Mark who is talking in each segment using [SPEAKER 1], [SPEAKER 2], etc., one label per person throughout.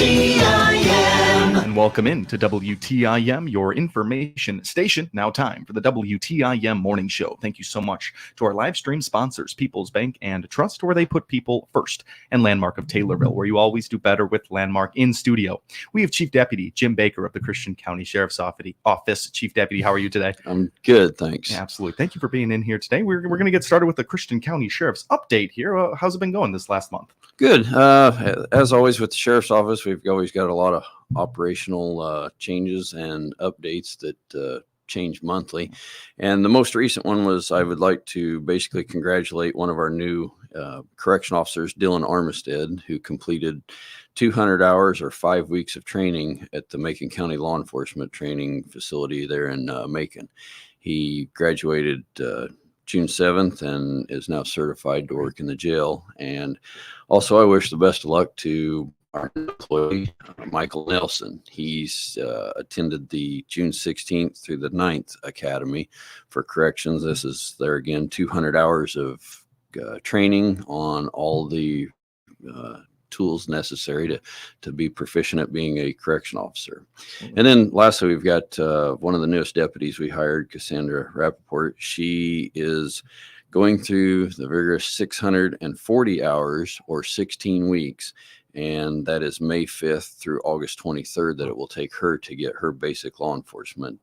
[SPEAKER 1] And welcome in to WTIM, your information station. Now time for the WTIM Morning Show. Thank you so much to our live stream sponsors, People's Bank and Trust, where they put people first, and Landmark of Taylorville, where you always do better with Landmark. In studio, we have Chief Deputy Jim Baker of the Christian County Sheriff's Office. Chief Deputy, how are you today?
[SPEAKER 2] I'm good, thanks.
[SPEAKER 1] Yeah, absolutely. Thank you for being in here today. We're going to get started with the Christian County Sheriff's update here. How's it been going this last month?
[SPEAKER 2] Good. As always with the Sheriff's Office, we've always got a lot of operational changes and updates that change monthly. And the most recent one was I would like to basically congratulate one of our new correction officers, Dylan Armistead, who completed 200 hours or 5 weeks of training at the Macon County Law Enforcement Training Facility there in Macon. He graduated June 7th and is now certified to work in the jail. And also I wish the best of luck to our employee, Michael Nelson. He's attended the June 16th through the 9th Academy for Corrections. This is there again, 200 hours of training on all the tools necessary to be proficient at being a correction officer. And then lastly, we've got one of the newest deputies we hired, Cassandra Rappaport. She is going through the vigorous 640 hours or 16 weeks. And that is May 5th through August 23rd that it will take her to get her basic law enforcement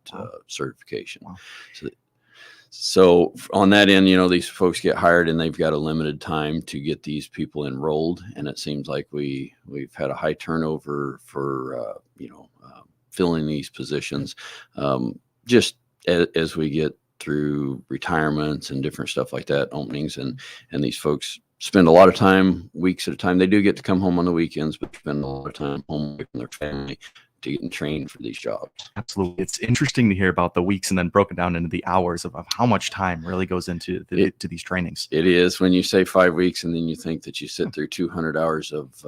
[SPEAKER 2] certification.
[SPEAKER 1] Wow.
[SPEAKER 2] So on that end, these folks get hired and they've got a limited time to get these people enrolled. And it seems like we've had a high turnover for, filling these positions just as we get through retirements and different stuff like that, openings. And these folks spend a lot of time, weeks at a time. They do get to come home on the weekends, but spend a lot of time home with their family to get trained for these jobs.
[SPEAKER 1] Absolutely. It's interesting to hear about the weeks and then broken down into the hours of how much time really goes into to these trainings.
[SPEAKER 2] It is. When you say 5 weeks and then you think that you sit through 200 hours of,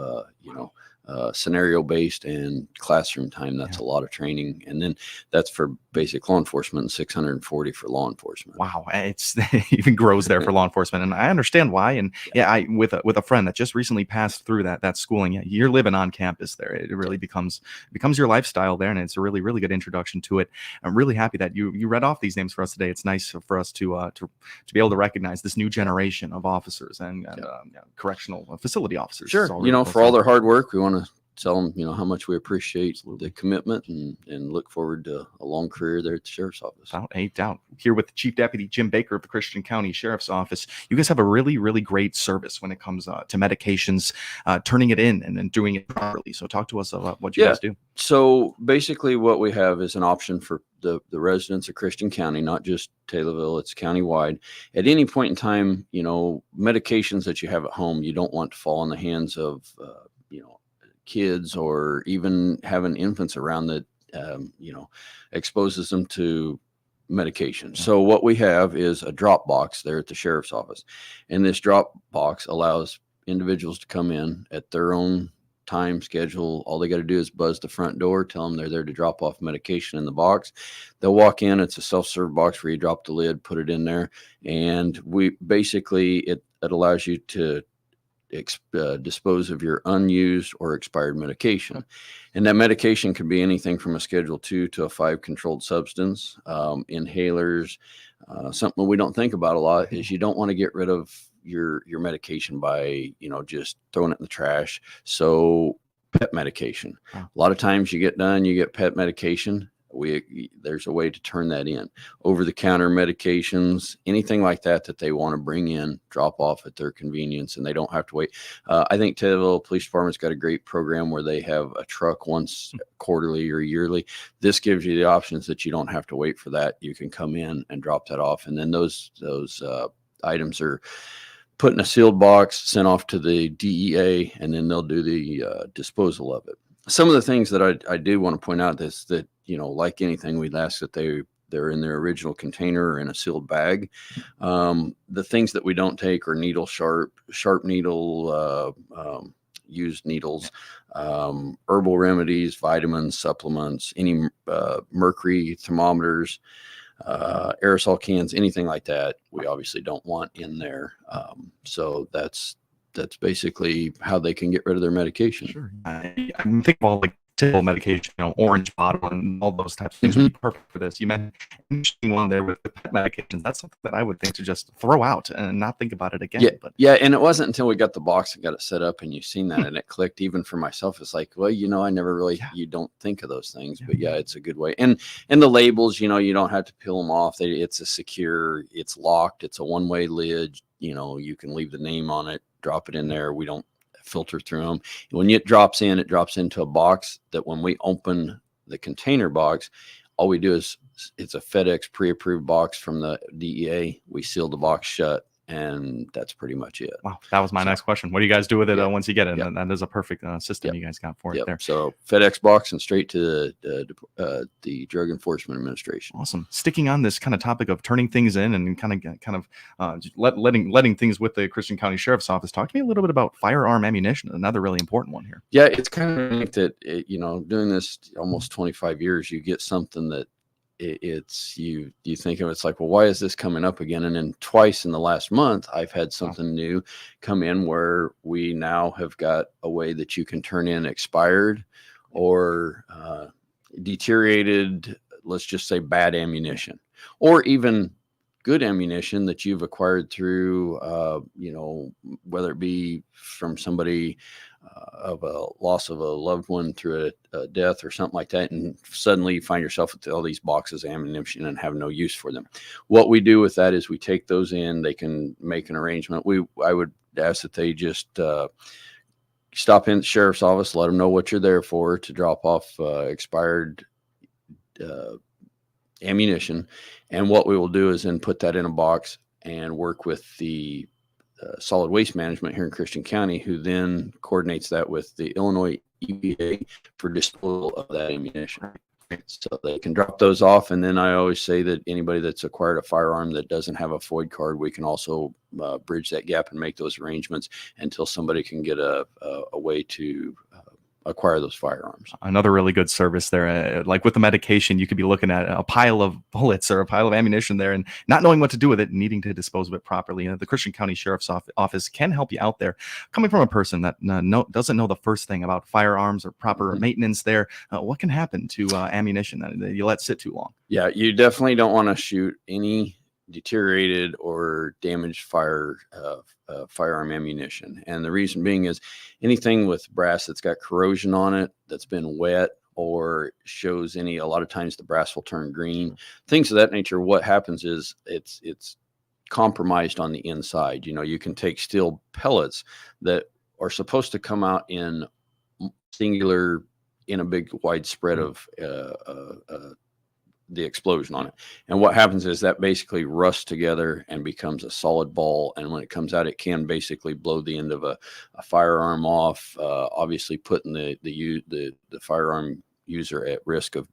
[SPEAKER 2] scenario-based and classroom time, that's a lot of training. And then that's for basic law enforcement and 640 for law enforcement.
[SPEAKER 1] Wow. It even grows there for law enforcement. And I understand why. And I with a friend that just recently passed through that schooling, you're living on campus there. It really becomes your lifestyle there. And it's a really, really good introduction to it. I'm really happy that you read off these names for us today. It's nice for us to be able to recognize this new generation of officers and correctional facility officers.
[SPEAKER 2] Sure. For all their hard work, we want to tell them, how much we appreciate the commitment and look forward to a long career there at the Sheriff's Office.
[SPEAKER 1] Without a doubt. Here with Chief Deputy Jim Baker of the Christian County Sheriff's Office, you guys have a really, really great service when it comes to medications, turning it in and then doing it properly. So talk to us about what you guys do.
[SPEAKER 2] So basically what we have is an option for the residents of Christian County, not just Taylorville, it's countywide. At any point in time, medications that you have at home, you don't want to fall in the hands of, kids or even having infants around that, exposes them to medication. So what we have is a drop box there at the Sheriff's Office. And this drop box allows individuals to come in at their own time schedule. All they got to do is buzz the front door, tell them they're there to drop off medication in the box. They'll walk in. It's a self-serve box where you drop the lid, put it in there. And we basically, it allows you to dispose of your unused or expired medication. And that medication could be anything from a Schedule 2 to a 5 controlled substance, inhalers. Something we don't think about a lot is you don't want to get rid of your medication by, just throwing it in the trash. So pet medication. A lot of times you get pet medication. There's a way to turn that in. Over-the-counter medications, anything like that they want to bring in, drop off at their convenience, and they don't have to wait. I think Taylorville Police Department's got a great program where they have a truck once quarterly or yearly. This gives you the options that you don't have to wait for that. You can come in and drop that off, and then those items are put in a sealed box, sent off to the DEA, and then they'll do the disposal of it. Some of the things that I do want to point out is that, like anything, we'd ask that they're in their original container or in a sealed bag. The things that we don't take are needle sharp needle, used needles, herbal remedies, vitamins, supplements, any mercury thermometers, aerosol cans, anything like that, we obviously don't want in there. So that's that's basically how they can get rid of their medication.
[SPEAKER 1] Sure. I think of all like typical medication, orange bottle and all those types of things
[SPEAKER 2] Mhm.
[SPEAKER 1] would be perfect for this. You mentioned an interesting one there with the pet medications. That's something that I would think to just throw out and not think about it again.
[SPEAKER 2] Yeah,
[SPEAKER 1] But
[SPEAKER 2] yeah, and it wasn't until we got the box and got it set up and you seen that
[SPEAKER 1] Hmm.
[SPEAKER 2] and it clicked even for myself. It's like, well, I never really
[SPEAKER 1] Yeah.
[SPEAKER 2] you don't think of those things,
[SPEAKER 1] Yeah.
[SPEAKER 2] but yeah, it's a good way. And the labels, you don't have to peel them off. It's a secure, it's locked, it's a one-way lid. You can leave the name on it, drop it in there. We don't filter through them. When it drops into a box that when we open the container box, all we do is it's a FedEx pre-approved box from the DEA. We seal the box shut, and that's pretty much it.
[SPEAKER 1] Wow, that was my
[SPEAKER 2] So,
[SPEAKER 1] next question. What do you guys do with it
[SPEAKER 2] yeah,
[SPEAKER 1] once you get it?
[SPEAKER 2] yeah,
[SPEAKER 1] And that is a perfect system
[SPEAKER 2] Yep.
[SPEAKER 1] you guys got for it
[SPEAKER 2] Yep.
[SPEAKER 1] there.
[SPEAKER 2] So FedEx box and straight to the Drug Enforcement Administration.
[SPEAKER 1] Awesome. Sticking on this kind of topic of turning things in and kind of just letting things with the Christian County Sheriff's Office. Talk to me a little bit about firearm ammunition, another really important one here.
[SPEAKER 2] Yeah, it's kind of neat that doing this almost 25 years, you get something that you think of. It's like, well, why is this coming up again? And then twice in the last month, I've had something new come in where we now have got a way that you can turn in expired or deteriorated, let's just say bad ammunition, or even good ammunition that you've acquired through, whether it be from somebody of a loss of a loved one through a death or something like that, and suddenly you find yourself with all these boxes of ammunition and have no use for them. What we do with that is we take those in. They can make an arrangement. I would ask that they just stop in the sheriff's office, let them know what you're there for, to drop off expired ammunition. And what we will do is then put that in a box and work with the solid waste management here in Christian County, who then coordinates that with the Illinois EPA for disposal of that ammunition. So they can drop those off. And then I always say that anybody that's acquired a firearm that doesn't have a FOID card, we can also bridge that gap and make those arrangements until somebody can get a way to acquire those firearms.
[SPEAKER 1] Another really good service there. Like with the medication, you could be looking at a pile of bullets or a pile of ammunition there and not knowing what to do with it and needing to dispose of it properly. The Christian County Sheriff's Office can help you out there. Coming from a person that doesn't know the first thing about firearms or proper maintenance there, what can happen to ammunition that you let sit too long?
[SPEAKER 2] Yeah, you definitely don't want to shoot any deteriorated or damaged firearm ammunition. And the reason being is anything with brass that's got corrosion on it, that's been wet, or shows a lot of times the brass will turn green, things of that nature. What happens is it's compromised on the inside. You can take steel pellets that are supposed to come out in singular, in a big wide spread of the explosion on it. And what happens is that basically rusts together and becomes a solid ball. And when it comes out, it can basically blow the end of a firearm off, obviously putting the firearm user at risk of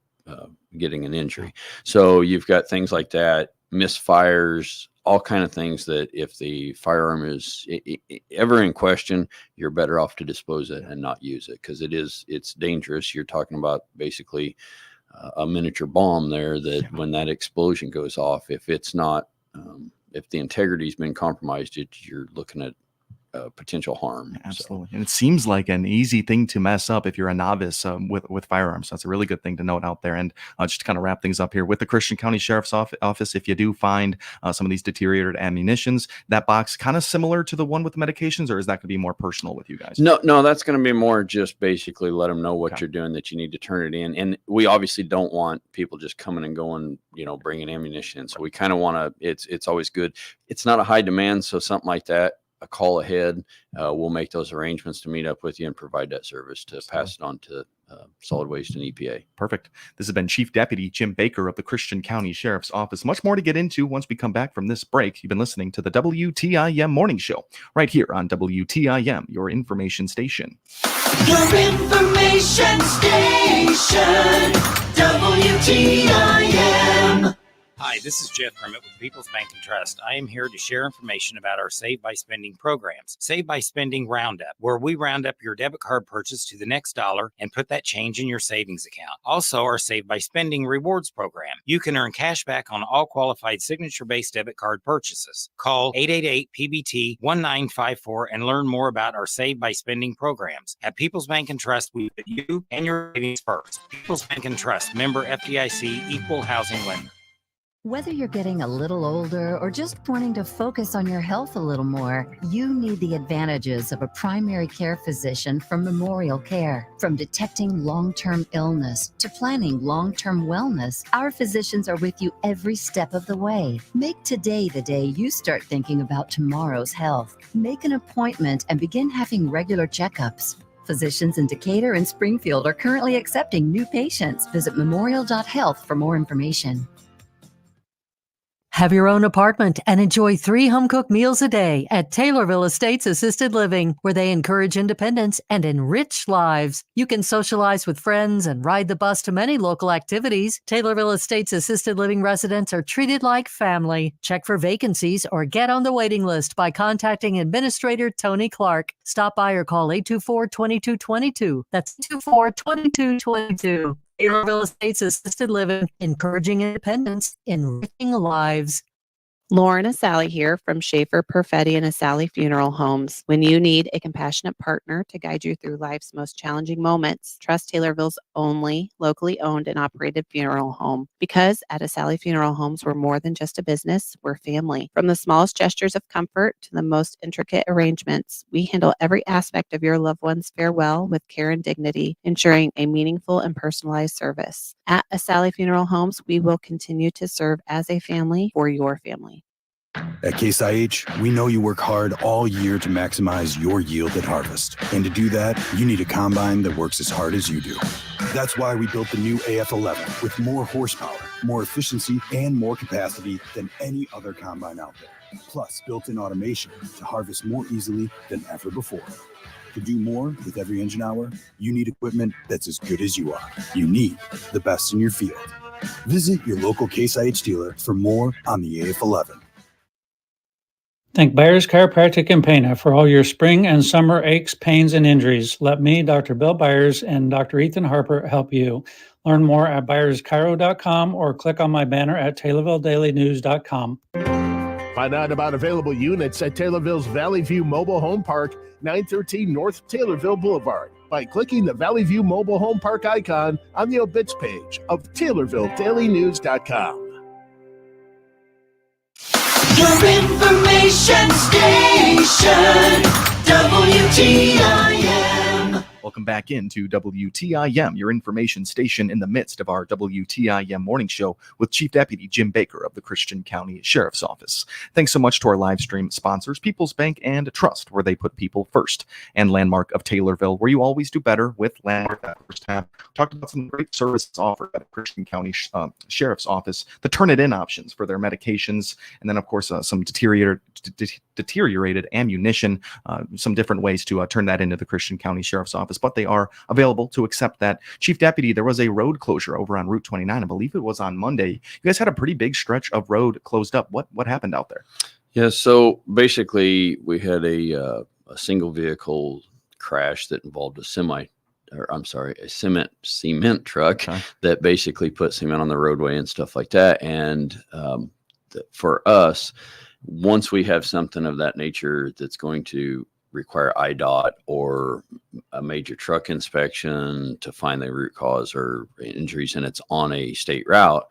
[SPEAKER 2] getting an injury. So you've got things like that, misfires, all kind of things that if the firearm is ever in question, you're better off to dispose it and not use it, because it's dangerous. You're talking about basically a miniature bomb there that when that explosion goes off, if it's not, if the integrity's been compromised, you're looking at potential harm.
[SPEAKER 1] Absolutely. And it seems like an easy thing to mess up if you're a novice with firearms. So that's a really good thing to note out there. And just to kind of wrap things up here with the Christian County Sheriff's Office, if you do find some of these deteriorated ammunitions, that box kind of similar to the one with the medications, or is that going to be more personal with you guys?
[SPEAKER 2] No, that's going to be more just basically let them know what you're doing, that you need to turn it in. And we obviously don't want people just coming and going, bringing ammunition in. So we kind of want to, it's always good. It's not a high demand. So something like that, a call ahead, we'll make those arrangements to meet up with you and provide that service to pass it on to solid waste and EPA.
[SPEAKER 1] Perfect. This has been Chief Deputy Jim Baker of the Christian County Sheriff's Office. Much more to get into once we come back from this break. You've been listening to the WTIM Morning Show right here on WTIM, your information station.
[SPEAKER 3] Your information station, WTIM.
[SPEAKER 4] Hi,
[SPEAKER 3] Hi, this is Jeff Grimmett with People's Bank and Trust. I am here to share information about our Save by Spending programs. Save by Spending Roundup, where we round up your debit card purchase to the next dollar and put that change in your savings account. Also, our Save by Spending Rewards program. You can earn cash back on all qualified signature-based debit card purchases. Call 888-PBT-1954 and learn more about our Save by Spending programs. At People's Bank and Trust, we put you and your savings first. People's Bank and Trust, member FDIC, equal housing lender.
[SPEAKER 4] Whether you're getting a little older or just wanting to focus on your health a little more, you need the advantages of a primary care physician from Memorial Care. From detecting long-term illness to planning long-term wellness, our physicians are with you every step of the way. Make today the day you start thinking about tomorrow's health. Make an appointment and begin having regular checkups. Physicians in Decatur and Springfield are currently accepting new patients. Visit memorial.health for more information.
[SPEAKER 5] Have your own apartment and enjoy 3 home-cooked meals a day at Taylorville Estates Assisted Living, where they encourage independence and enrich lives. You can socialize with friends and ride the bus to many local activities. Taylorville Estates Assisted Living residents are treated like family. Check for vacancies or get on the waiting list by contacting Administrator Tony Clark. Stop by or call 824-2222. That's 824-2222. Taylorville Estates Assisted Living, encouraging independence, enriching lives.
[SPEAKER 6] Lauren Asali here from Schaefer, Perfetti, and Asali Funeral Homes. When you need a compassionate partner to guide you through life's most challenging moments, trust Taylorville's only locally owned and operated funeral home. Because at Asali Funeral Homes, we're more than just a business, we're family. From the smallest gestures of comfort to the most intricate arrangements, we handle every aspect of your loved one's farewell with care and dignity, ensuring a meaningful and personalized service. At Asali Funeral Homes, we will continue to serve as a family for your family.
[SPEAKER 7] At Case IH, we know you work hard all year to maximize your yield at harvest. And to do that, you need a combine that works as hard as you do. That's why we built the new AF11 with more horsepower, more efficiency, and more capacity than any other combine out there. Plus, built-in automation to harvest more easily than ever before. To do more with every engine hour, you need equipment that's as good as you are. You need the best in your field. Visit your local Case IH dealer for more on the AF11.
[SPEAKER 8] Thank Byers Chiropractic in Pana for all your spring and summer aches, pains, and injuries. Let me, Dr. Bill Byers, and Dr. Ethan Harper help you. Learn more at byerschiro.com or click on my banner at TaylorvilleDailyNews.com.
[SPEAKER 9] Find out about available units at Taylorville's Valley View Mobile Home Park, 913 North Taylorville Boulevard, by clicking the Valley View Mobile Home Park icon on the obits page of TaylorvilleDailyNews.com.
[SPEAKER 10] Your information station, WTIM.
[SPEAKER 1] Welcome back into WTIM, your information station in the midst of our WTIM morning show with Chief Deputy Jim Baker of the Christian County Sheriff's Office. Thanks so much to our live stream sponsors, People's Bank and Trust, where they put people first, and Landmark of Taylorville, where you always do better with Landmark. That first time talked about some great services offered by the Christian County Sheriff's Office, the turn-it-in options for their medications, and then, of course, some deteriorated ammunition, some different ways to turn that into the Christian County Sheriff's Office, but they are available to accept that. Chief Deputy, there was a road closure over on Route 29. I believe it was on Monday. You guys had a pretty big stretch of road closed up. What happened out there?
[SPEAKER 2] Yeah, so basically we had a single vehicle crash that involved a cement truck that basically put cement on the roadway and stuff like that. And for us, once we have something of that nature that's going to require IDOT or a major truck inspection to find the root cause or injuries, and it's on a state route,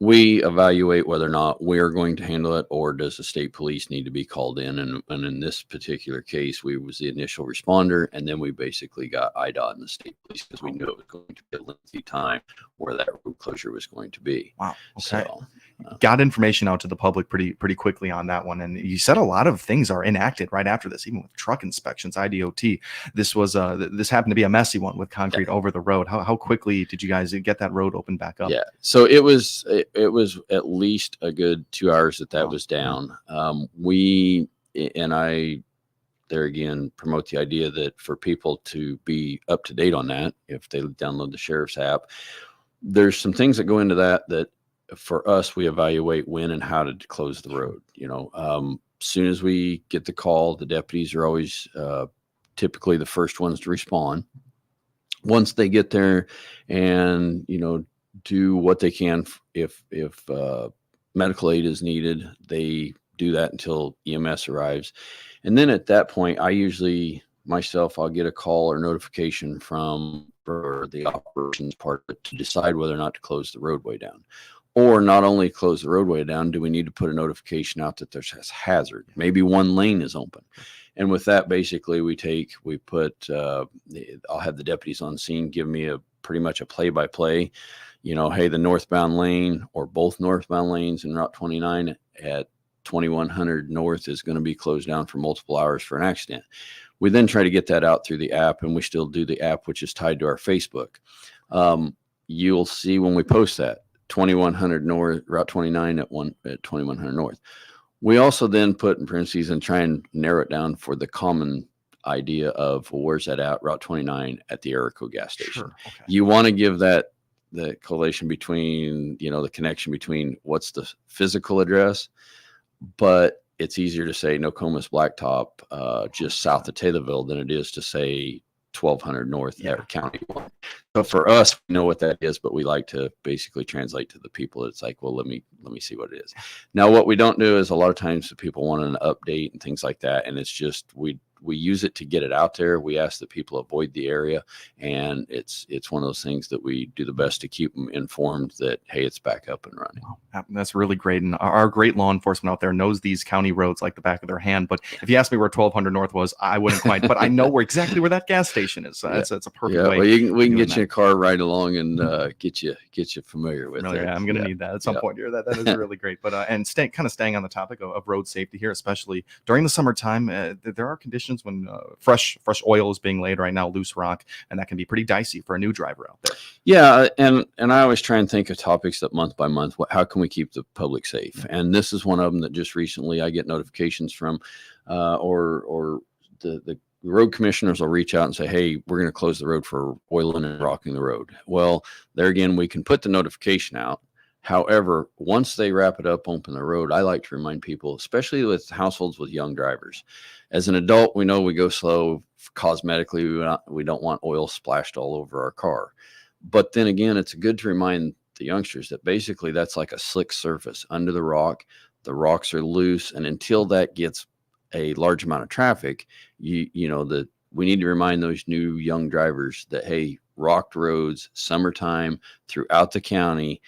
[SPEAKER 2] we evaluate whether or not we are going to handle it, or does the state police need to be called in. And in this particular case, we was the initial responder, and then we basically got IDOT and the state police because we knew it was going to be a lengthy time where that road closure was going to be.
[SPEAKER 1] Wow. Okay.
[SPEAKER 2] So,
[SPEAKER 1] got information out to the public pretty quickly on that one. And you said a lot of things are enacted right after this, even with truck inspections, IDOT. This was this happened to be a messy one with concrete over the road. How quickly did you guys get that road opened back up?
[SPEAKER 2] Yeah. So it was at least a good 2 hours that was down. I there again promote the idea that for people to be up to date on that, if they download the sheriff's app, there's some things that go into that for us, we evaluate when and how to close the road. As soon as we get the call, the deputies are always typically the first ones to respond. Once they get there and, do what they can, if medical aid is needed, they do that until EMS arrives. And then at that point, I usually I'll get a call or notification from for the operations part to decide whether or not to close the roadway down. Or not only close the roadway down, do we need to put a notification out that there's a hazard? Maybe one lane is open. And with that, basically, I'll have the deputies on scene give me pretty much a play-by-play. Hey, the northbound lane or both northbound lanes in Route 29 at 2100 North is going to be closed down for multiple hours for an accident. We then try to get that out through the app, and we still do the app, which is tied to our Facebook. You'll see when we post that 2100 North, Route 29 at 2100 North. We also then put in parentheses and try and narrow it down for the common idea of, well, where's that at? Route 29 at the Erico gas station.
[SPEAKER 1] Sure. Okay.
[SPEAKER 2] You want to give the correlation between, the connection between what's the physical address, but it's easier to say Nokomis Blacktop just south of Taylorville than it is to say 1200 North at County 1. So for us, we know what that is, but we like to basically translate to the people. It's like, well, let me see what it is. Now, what we don't do is a lot of times the people want an update and things like that. And it's just, we use it to get it out there. We ask that people avoid the area. And it's one of those things that we do the best to keep them informed that, hey, it's back up and running.
[SPEAKER 1] Wow, that's really great. And our great law enforcement out there knows these county roads like the back of their hand. But if you asked me where 1200 North was, I wouldn't quite, but I know exactly where that gas station is. So that's a perfect way.
[SPEAKER 2] Well, we can get you a car ride along and get you familiar with it.
[SPEAKER 1] Yeah, I'm going to need that at some point here. That is really great. But and staying on the topic of road safety here, especially during the summertime, there are conditions when fresh oil is being laid right now, loose rock, and that can be pretty dicey for a new driver out there.
[SPEAKER 2] Yeah, and I always try and think of topics that month by month, how can we keep the public safe? And this is one of them that just recently I get notifications from, or the road commissioners will reach out and say, hey, we're going to close the road for oiling and rocking the road. Well, there again, we can put the notification out. However, once they wrap it up, open the road, I like to remind people, especially with households with young drivers. As an adult, we know we go slow cosmetically. We don't want oil splashed all over our car. But then again, it's good to remind the youngsters that basically that's like a slick surface under the rock. The rocks are loose. And until that gets a large amount of traffic, we need to remind those new young drivers that, hey, rocked roads, summertime throughout the county,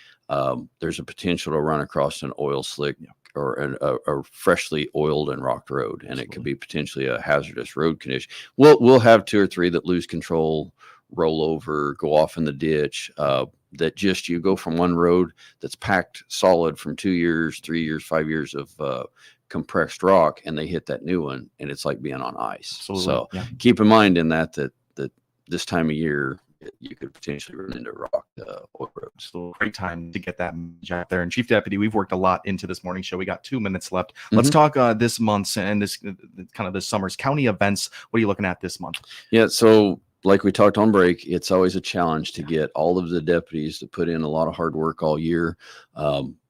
[SPEAKER 2] there's a potential to run across an oil slick or a freshly oiled and rocked road. And Absolutely. It could be potentially a hazardous road condition. We'll have 2 or 3 that lose control, roll over, go off in the ditch, that just you go from one road that's packed solid from 2 years, 3 years, 5 years of compressed rock, and they hit that new one, and it's like being on ice. Absolutely. So keep in mind in that this time of year, you could potentially run into rock oil roads.
[SPEAKER 1] So great time to get that out there. And Chief Deputy, we've worked a lot into this morning show. We got 2 minutes left. Let's talk this month's and this kind of this summer's county events. What are you looking at this month?
[SPEAKER 2] Yeah, so like we talked on break, it's always a challenge to get all of the deputies to put in a lot of hard work all year.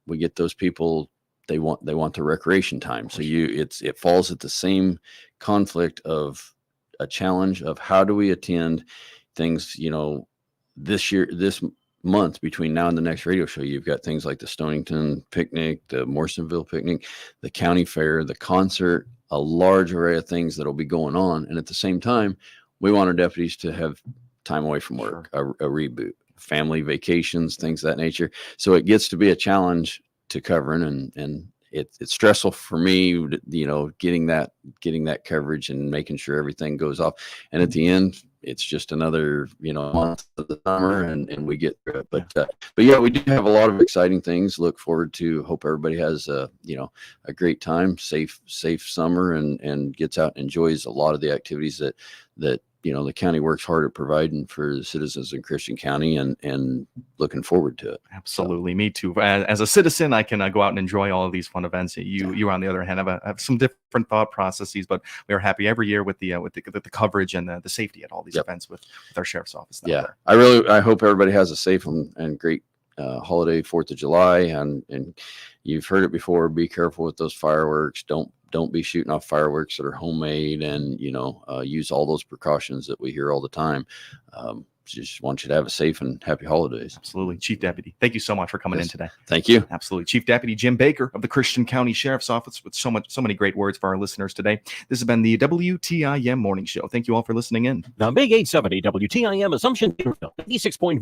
[SPEAKER 2] We get those people. They want the recreation time. So it falls at the same conflict of a challenge of how do we attend things, this month between now and the next radio show. You've got things like the Stonington picnic, the Morrisonville picnic, the county fair, the concert, a large array of things that'll be going on. And at the same time, we want our deputies to have time away from work, a reboot, family vacations, things of that nature. So it gets to be a challenge to covering, and it's stressful for me, getting that coverage and making sure everything goes off. And at the end, it's just another, month of the summer and we get through it. But yeah, we do have a lot of exciting things. Look forward to, hope everybody has a great time, safe summer and gets out and enjoys a lot of the activities that the county works hard at providing for the citizens in Christian County and looking forward to it.
[SPEAKER 1] Absolutely. So. Me too. As a citizen, I can go out and enjoy all of these fun events. You on the other hand, have some different thought processes, but we are happy every year with the coverage and the safety at all these events with our sheriff's office.
[SPEAKER 2] Yeah. I hope everybody has a safe and great holiday, 4th of July, and you've heard it before. Be careful with those fireworks. Don't be shooting off fireworks that are homemade, and use all those precautions that we hear all the time. Just want you to have a safe and happy holidays.
[SPEAKER 1] Absolutely. Chief Deputy, thank you so much for coming in today.
[SPEAKER 2] Thank you.
[SPEAKER 1] Absolutely. Chief Deputy Jim Baker of the Christian County Sheriff's Office with so many great words for our listeners today. This has been the WTIM Morning Show. Thank you all for listening in.
[SPEAKER 11] The Big 870 WTIM Assumption 86.1.